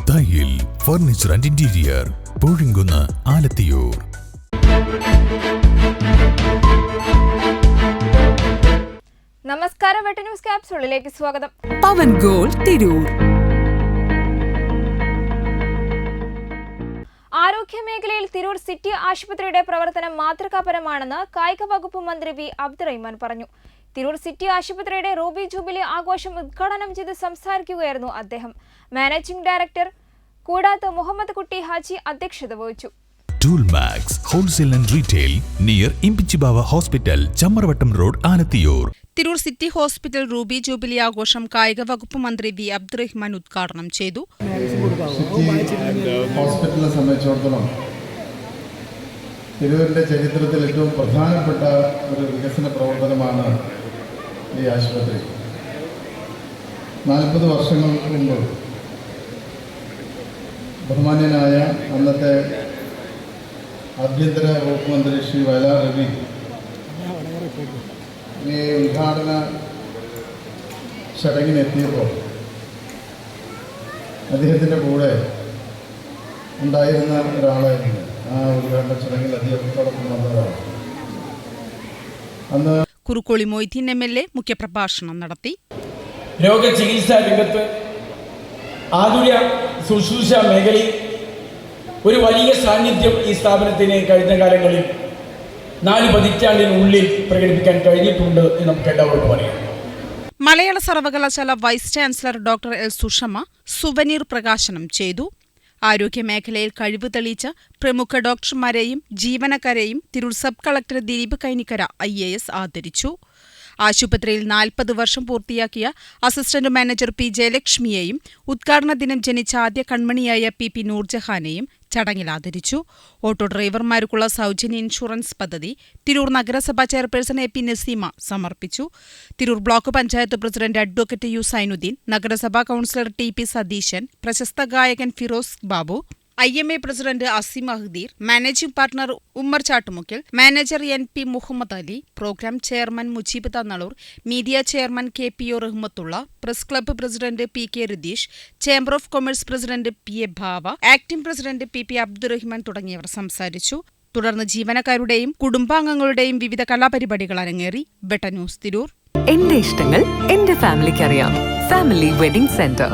Thayyil furniture and interior, Poozhinkunnu, Alathiyur. നമസ്കാരം, വെട്ട news ക്യാപ്സൂളിലേക്ക് സ്വാഗതം. പവൻ goal Tirur. ആരോഗ്യമേഖലയിൽ തിരൂർ സിറ്റി ആശുപത്രിയുടെ പ്രവർത്തനം മാതൃകാപരമാണെന്ന് കായിക വകുപ്പ് മന്ത്രി വി അബ്ദുറഹിമാൻ പറഞ്ഞു. തിരൂർ സിറ്റി ആശുപത്രിയുടെ റൂബി ജൂബിലി ആഘോഷം ഉദ്ഘാടനം ചെയ്ത് സംസാരിക്കുകയായിരുന്നു അദ്ദേഹം. മാനേജിംഗ് ഡയറക്ടർ കൂടാത്ത് മുഹമ്മദ് കുട്ടി ഹാജി അധ്യക്ഷത വഹിച്ചു. Toolmax wholesale and retail near Imbichibava hospital, Chammaravattam road, Alathiyur. Tirur city hospital ruby jubilee ആഘോഷം കായിക വകുപ്പ് മന്ത്രി വി അബ്ദുറഹിമാൻ ഉദ്ഘാടനം ചെയ്തു. ഹോസ്പിറ്റലിനെ സംബന്ധിച്ചിടത്തോളം തിരൂരിൻ്റെ ചരിത്രത്തിൽ ഏറ്റവും പ്രധാനപ്പെട്ട ഒരു വികസന പ്രവർത്തനമാണ് ഈ ആശുപത്രി. 40 വർഷങ്ങൾക്ക് മുമ്പ് ബഹുമാന്യനായ അന്നത്തെ ആഭ്യന്തര വകുപ്പ് മന്ത്രി ശ്രീ വയലാർ രവി ഈ ഉദ്ഘാടന ചടങ്ങിനെത്തിയപ്പോൾ അദ്ദേഹത്തിൻ്റെ കൂടെ ഉണ്ടായിരുന്ന ഒരാളായിരുന്നു. ആ ഉദ്ഘാടന ചടങ്ങിൽ അദ്ദേഹത്തോടൊപ്പം വന്നതാണ്. അന്ന് കുറുക്കോളി മൊയ്തീൻ MLA മുഖ്യപ്രഭാഷണം നടത്തി. രോഗചികിത്സാ രംഗത്ത് ആതുര ശുശ്രൂഷ മേഖലയിൽ ഒരു വലിയ സാന്നിധ്യം ഈ സ്ഥാപനത്തിന് കഴിഞ്ഞ കാലങ്ങളിൽ 4 പതിറ്റാണ്ടിനുള്ളിൽ പ്രകടിപ്പിക്കാൻ കഴിഞ്ഞിട്ടുണ്ട് എന്ന് നമുക്ക് എല്ലാവർക്കും അറിയാം. മലയാള സർവകലാശാല vice chancellor doctor L Sushama souvenir പ്രകാശനം ചെയ്തു. ആരോഗ്യമേഖലയിൽ കഴിവ് തെളിയിച്ച പ്രമുഖ ഡോക്ടർമാരെയും ജീവനക്കാരെയും Tirur sub collector Dileep Kainikkara IAS ആദരിച്ചു. ആശുപത്രിയിൽ 40 വർഷം പൂർത്തിയാക്കിയ അസിസ്റ്റന്റ് മാനേജർ P ജയലക്ഷ്മിയെയും ഉദ്ഘാടന ദിനം ജനിച്ച ആദ്യ കൺമണിയായ PP നൂർജഹാനെയും ചടങ്ങിൽ ആദരിച്ചു. ഓട്ടോ ഡ്രൈവർമാർക്കുള്ള സൗജന്യ ഇൻഷുറൻസ് പദ്ധതി തിരൂർ നഗരസഭാ ചെയർപേഴ്സൺ AP നസീമ സമർപ്പിച്ചു. Tirur block panchayat president advocate U Zainuddin, നഗരസഭാ കൌൺസിലർ TP സതീശൻ, പ്രശസ്ത ഗായകൻ Firoz Babu, IMA president Aseem Ahdeer, managing partner Ummer ചാട്ടുമുക്കിൽ, manager NP Muhammad Ali, program chairman Mujeeb Thannalur, media chairman KPO Rahmathulla, press club president PK Ratheesh, chamber of commerce president PA Bava, acting president PP Abdurahiman തുടങ്ങിയവർ സംസാരിച്ചു. തുടർന്ന് ജീവനക്കാരുടെയും കുടുംബാംഗങ്ങളുടെയും വിവിധ കലാപരിപാടികൾ അരങ്ങേറി. വെട്ട ന്യൂസ് തിരൂർ. എന്റെ ഇഷ്ടങ്ങൾ എന്റെ ഫാമിലിക്ക് അറിയാം. Family wedding centre.